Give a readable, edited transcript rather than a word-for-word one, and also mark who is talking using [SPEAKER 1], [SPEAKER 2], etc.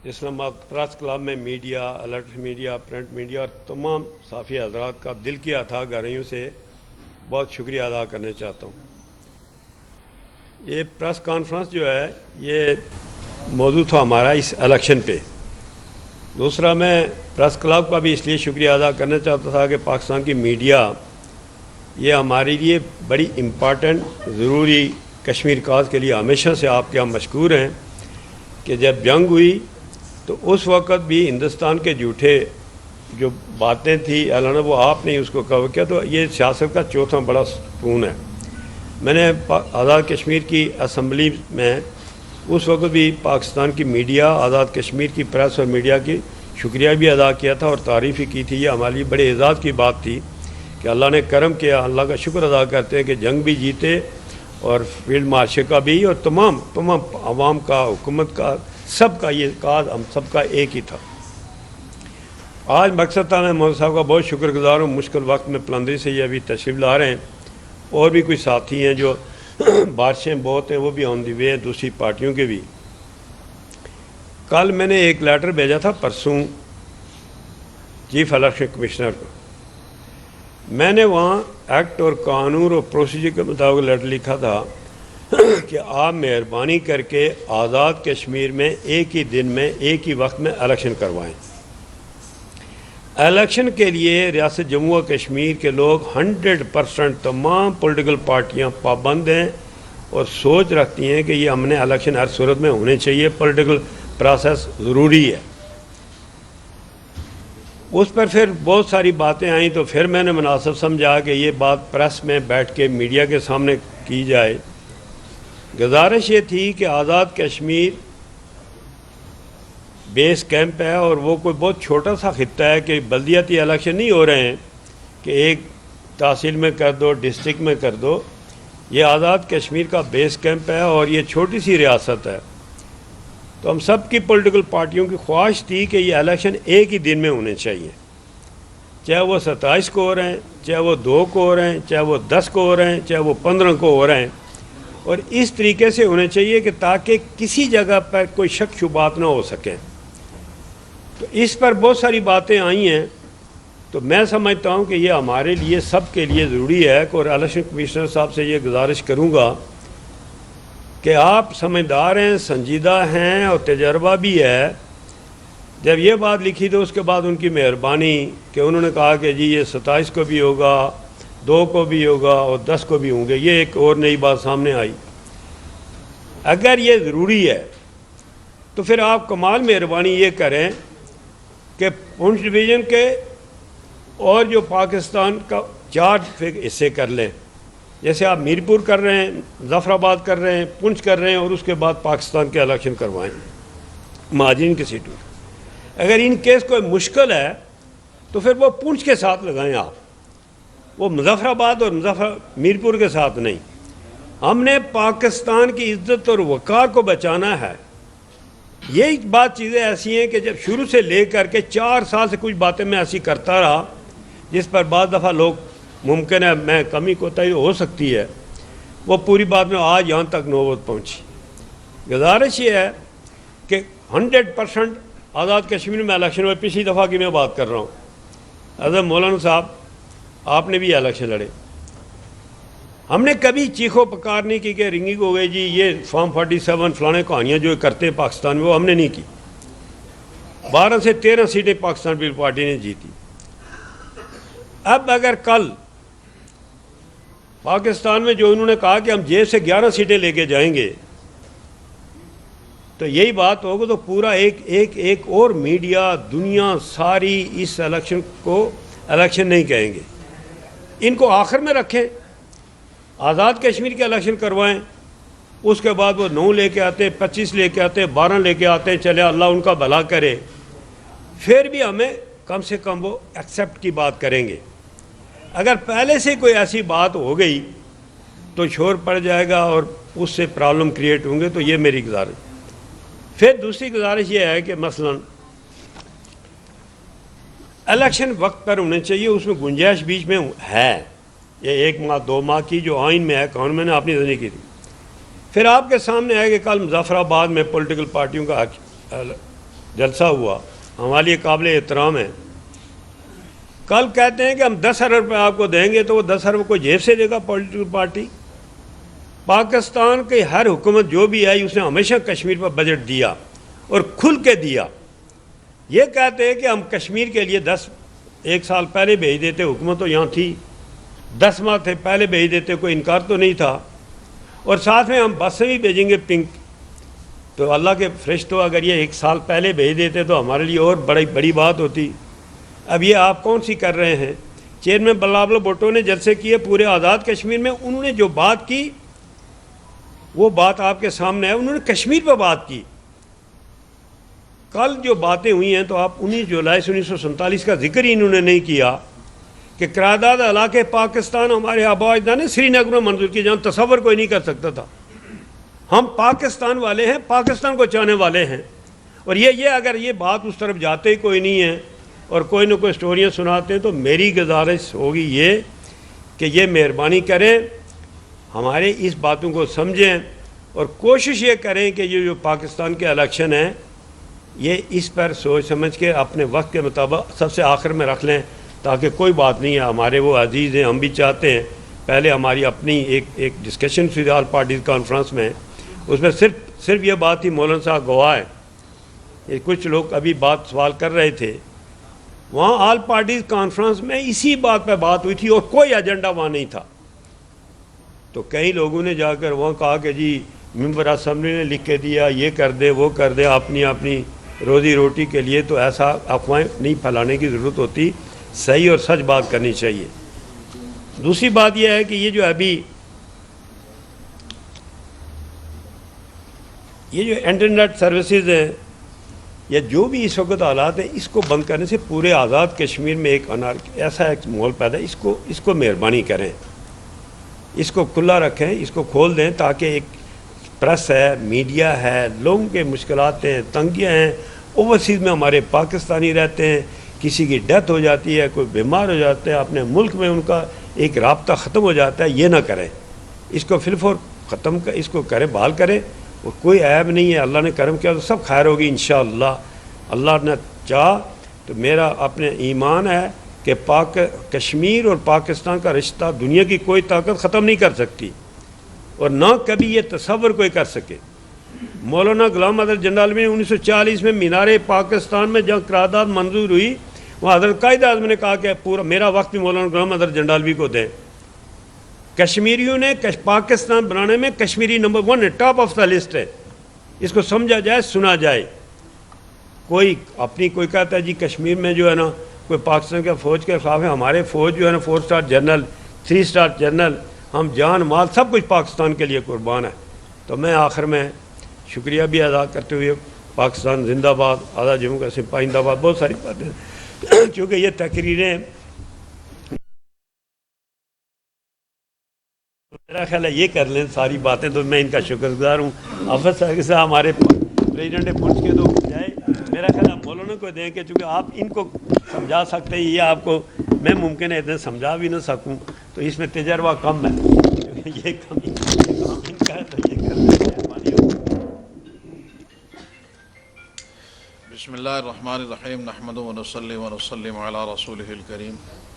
[SPEAKER 1] اسلام آباد press club میں media, electric media, print media اور تمام صحافی حضرات کا دل کی اتھاہ گہرائیوں سے بہت شکریہ ادا کرنا چاہتا ہوں۔ یہ پریس کانفرنس جو ہے یہ موضوع تھا ہمارا اس الیکشن پہ۔ دوسرا میں پریس کلب کا بھی اس لیے شکریہ ادا کرنا چاہتا تھا کہ پاکستان کی میڈیا یہ ہمارے لیے بڑی امپارٹنٹ ضروری کشمیر کاز کے لیے ہمیشہ سے آپ کے ہم مشکور ہیں کہ جب جنگ ہوئی تو اس وقت بھی ہندوستان کے جھوٹے جو باتیں تھیں اعلان وہ آپ نے اس کو کور کیا، تو یہ سیاست کا چوتھا بڑا ستون ہے۔ میں نے آزاد کشمیر کی اسمبلی میں اس وقت بھی پاکستان کی میڈیا، آزاد کشمیر کی پریس اور میڈیا کی شکریہ بھی ادا کیا تھا اور تعریف ہی کی تھی۔ یہ ہمارے لیے بڑے اعزاز کی بات تھی کہ اللہ نے کرم کیا، اللہ کا شکر ادا کرتے ہیں کہ جنگ بھی جیتے اور فیلڈ مارشل کا بھی، اور تمام عوام کا، حکومت کا، سب کا یہ کاز ہم سب کا ایک ہی تھا۔ آج مقصد تھا، میں مودی صاحب کا بہت شکر گزار ہوں، مشکل وقت میں پلندری سے یہ ابھی تشریف لا رہے ہیں، اور بھی کچھ ساتھی ہیں جو بارشیں بہت ہیں وہ بھی آن دی وے ہیں، دوسری پارٹیوں کے بھی۔ کل میں نے ایک لیٹر بھیجا تھا پرسوں چیف الیکشن کمشنر کو، میں نے وہاں ایکٹ اور قانون اور پروسیجر کے مطابق لیٹر لکھا تھا کہ آپ مہربانی کر کے آزاد کشمیر میں ایک ہی دن میں ایک ہی وقت میں الیکشن کروائیں۔ الیکشن کے لیے ریاست جموں و کشمیر کے لوگ 100% تمام پولیٹیکل پارٹیاں پابند ہیں اور سوچ رکھتی ہیں کہ یہ ہم نے الیکشن ہر صورت میں ہونے چاہیے، پولیٹیکل پروسیس ضروری ہے۔ اس پر پھر بہت ساری باتیں آئیں تو پھر میں نے مناسب سمجھا کہ یہ بات پریس میں بیٹھ کے میڈیا کے سامنے کی جائے۔ گزارش یہ تھی کہ آزاد کشمیر بیس کیمپ ہے اور وہ کوئی بہت چھوٹا سا خطہ ہے کہ بلدیاتی الیکشن نہیں ہو رہے ہیں کہ ایک تحصیل میں کر دو، ڈسٹرکٹ میں کر دو۔ یہ آزاد کشمیر کا بیس کیمپ ہے اور یہ چھوٹی سی ریاست ہے، تو ہم سب کی پولیٹیکل پارٹیوں کی خواہش تھی کہ یہ الیکشن ایک ہی دن میں ہونے چاہیے، چاہے وہ 27 کو ہو رہے ہیں، چاہے وہ 2 کو ہو رہے ہیں، چاہے وہ 10 کو ہو رہے ہیں، چاہے وہ 15 کو ہو رہے ہیں، اور اس طریقے سے ہونے چاہیے کہ تاکہ کسی جگہ پر کوئی شک شبہات نہ ہو سکیں۔ تو اس پر بہت ساری باتیں آئی ہیں، تو میں سمجھتا ہوں کہ یہ ہمارے لیے سب کے لیے ضروری ہے، اور الیکشن کمشنر صاحب سے یہ گزارش کروں گا کہ آپ سمجھدار ہیں، سنجیدہ ہیں اور تجربہ بھی ہے۔ جب یہ بات لکھی تو اس کے بعد ان کی مہربانی کہ انہوں نے کہا کہ جی یہ 27 کو بھی ہوگا، 2 کو بھی ہوگا اور 10 کو بھی ہوں گے، یہ ایک اور نئی بات سامنے آئی۔ اگر یہ ضروری ہے تو پھر آپ کمال مہربانی یہ کریں کہ پونچھ ڈویژن کے اور جو پاکستان کا 4 حصے کر لیں، جیسے آپ میرپور کر رہے ہیں، ظفر آباد کر رہے ہیں، پونچھ کر رہے ہیں، اور اس کے بعد پاکستان کے الیکشن کروائیں مہاجرین کی سیٹوں۔ اگر ان کیس کوئی مشکل ہے تو پھر وہ پونچھ کے ساتھ لگائیں آپ، وہ مظفر آباد اور میرپور کے ساتھ نہیں۔ ہم نے پاکستان کی عزت اور وقار کو بچانا ہے۔ یہ بات چیزیں ایسی ہیں کہ جب شروع سے لے کر کے 4 سال سے کچھ باتیں میں ایسی کرتا رہا جس پر بعض دفعہ لوگ ممکن ہے میں کمی کوتاہی ہو سکتی ہے، وہ پوری بات میں آج یہاں تک نوبت پہنچی۔ گزارش یہ ہے کہ 100% آزاد کشمیر میں الیکشن ہوئے، پچھلی دفعہ کی میں بات کر رہا ہوں، حضرت مولانا صاحب آپ نے بھی الیکشن لڑے، ہم نے کبھی چیخو پکار نہیں کی کہ رنگنگ ہو گئی جی یہ فارم 47 فلانے کہانیاں جو کرتے ہیں پاکستان میں، وہ ہم نے نہیں کی۔ 12 سے 13 سیٹیں پاکستان پیپلز پارٹی نے جیتی۔ اب اگر کل پاکستان میں جو انہوں نے کہا کہ ہم جیب سے 11 سیٹیں لے کے جائیں گے تو یہی بات ہوگا، تو پورا ایک اور میڈیا دنیا ساری اس الیکشن کو الیکشن نہیں کہیں گے، ان کو آخر میں رکھیں، آزاد کشمیر کے الیکشن کروائیں، اس کے بعد وہ 9 لے کے آتے، 25 لے کے آتے، 12 لے کے آتے، چلے اللہ ان کا بھلا کرے، پھر بھی ہمیں کم سے کم وہ ایکسیپٹ کی بات کریں گے۔ اگر پہلے سے کوئی ایسی بات ہو گئی تو شور پڑ جائے گا اور اس سے پرابلم کریٹ ہوں گے، تو یہ میری گزارش۔ پھر دوسری گزارش یہ ہے کہ مثلا الیکشن وقت پر ہونے چاہیے، اس میں گنجائش بیچ میں ہے، یہ 1 ماہ 2 ماہ کی جو آئین میں ہے، قانون میں نے اپنی زندگی کی تھی۔ پھر آپ کے سامنے ہے کہ کل مظفر آباد میں پولیٹیکل پارٹیوں کا جلسہ ہوا، ہمارے لیے قابل احترام ہے. کل کہتے ہیں کہ ہم 10 ارب روپے آپ کو دیں گے، تو وہ 10 ارب کو جیب سے دے گا پولیٹیکل پارٹی؟ پاکستان کی ہر حکومت جو بھی آئی اس نے ہمیشہ کشمیر پر بجٹ دیا اور کھل کے دیا. یہ کہتے ہیں کہ ہم کشمیر کے لیے 1 سال پہلے بھیج دیتے، حکومت تو یہاں تھی، 10 ماہ تھے پہلے بھیج دیتے، کوئی انکار تو نہیں تھا. اور ساتھ میں ہم بس سے بھی بھیجیں گے پنک. تو اللہ کے فرشتوں، اگر یہ 1 سال پہلے بھیج دیتے تو ہمارے لیے اور بڑی بات ہوتی. اب یہ آپ کون سی کر رہے ہیں؟ چیئرمین بلاول بھٹو نے جلسے کیے پورے آزاد کشمیر میں، انہوں نے جو بات کی وہ بات آپ کے سامنے ہے. انہوں نے کشمیر پہ بات کی. کل جو باتیں ہوئی ہیں تو آپ 19 جولائی 1947 کا ذکر ہی انہوں نے نہیں کیا کہ قرارداد علاقے پاکستان ہمارے آباء اجداد نے سری نگر میں منظور کی، جہاں تصور کوئی نہیں کر سکتا تھا. ہم پاکستان والے ہیں، پاکستان کو چاہنے والے ہیں. اور یہ اگر یہ بات اس طرف جاتے ہی کوئی نہیں ہے اور کوئی نہ کوئی سٹوریاں سناتے ہیں، تو میری گزارش ہوگی یہ کہ یہ مہربانی کریں، ہمارے اس باتوں کو سمجھیں اور کوشش یہ کریں کہ یہ جو پاکستان کے الیکشن ہیں یہ اس پر سوچ سمجھ کے اپنے وقت کے مطابق سب سے آخر میں رکھ لیں، تاکہ کوئی بات نہیں ہے. ہمارے وہ عزیز ہیں، ہم بھی چاہتے ہیں. پہلے ہماری اپنی ایک ڈسکشن تھی آل پارٹیز کانفرنس میں، اس میں صرف یہ بات تھی، مولانا صاحب گواہ ہے، یہ کچھ لوگ ابھی بات سوال کر رہے تھے، وہاں آل پارٹیز کانفرنس میں اسی بات پہ بات ہوئی تھی اور کوئی ایجنڈا وہاں نہیں تھا. تو کئی لوگوں نے جا کر وہاں کہا کہ جی ممبر اسمبلی نے لکھ کے دیا، یہ کر دے وہ کر دے اپنی روزی روٹی کے لیے. تو ایسا افواہیں نہیں پھیلانے کی ضرورت ہوتی، صحیح اور سچ بات کرنی چاہیے. دوسری بات یہ ہے کہ یہ جو انٹرنیٹ سروسز ہیں یا جو بھی اس وقت حالات ہیں، اس کو بند کرنے سے پورے آزاد کشمیر میں ایسا ایک ماحول پیدا ہے. اس کو مہربانی کریں، اس کو کھلا رکھیں، اس کو کھول دیں، تاکہ ایک پریس ہے، میڈیا ہے، لوگوں کے مشکلات ہیں، تنگیاں ہیں. اوورسیز میں ہمارے پاکستانی رہتے ہیں، کسی کی ڈیتھ ہو جاتی ہے، کوئی بیمار ہو جاتا ہے، اپنے ملک میں ان کا ایک رابطہ ختم ہو جاتا ہے. یہ نہ کریں، اس کو فی الفور اس کو کریں، بحال کریں. اور کوئی عیب نہیں ہے، اللہ نے کرم کیا تو سب خیر ہوگی انشاءاللہ. اللہ نے چاہ تو میرا اپنے ایمان ہے کہ کشمیر اور پاکستان کا رشتہ دنیا کی کوئی طاقت ختم نہیں کر سکتی، اور نہ کبھی یہ تصور کوئی کر سکے. مولانا غلام حضرت جنرالوی نے 1940 میں مینار پاکستان میں جہاں قرارداد منظور ہوئی، وہاں حضرت قائد اعظم نے کہا کہ پورا میرا وقت بھی مولانا غلام حضرت جنرالوی کو دیں. کشمیریوں نے پاکستان بنانے میں کشمیری نمبر 1 ہے، ٹاپ آف دا لسٹ ہے. اس کو سمجھا جائے، سنا جائے. کوئی کہتا ہے جی کشمیر میں جو ہے نا کوئی پاکستان کا فوج کے خلاف ہے. ہمارے فوج جو ہے نا 4 اسٹار جنرل، 3 اسٹار جنرل، ہم جان مال سب کچھ پاکستان کے لیے قربان ہے. تو میں آخر میں شکریہ بھی ادا کرتے ہوئے، پاکستان زندہ باد، آزاد جموں کا سپاہی زندہ باد، بہت ساری باتیں چونکہ یہ تقریریں میرا خیال ہے یہ کر لیں ساری باتیں، تو میں ان کا شکر گزار ہوں. حافظ صاحب سے ہمارے پریزیڈنٹ پنچ کے تو جائے، میرا خیال ہے مولانا کو دیں کہ چونکہ آپ ان کو سمجھا سکتے ہیں، یہ آپ کو میں ممکن ہے اتنے سمجھا بھی نہ سکوں، تو اس میں تجربہ کم ہے، یہ کام ان کا ہے تو یہ کر لیں. مہربانی ہوگی.
[SPEAKER 2] بسم اللہ الرحمن الرحیم، نحمدہ ونصلی ونسلم علی رسولہ الکریم.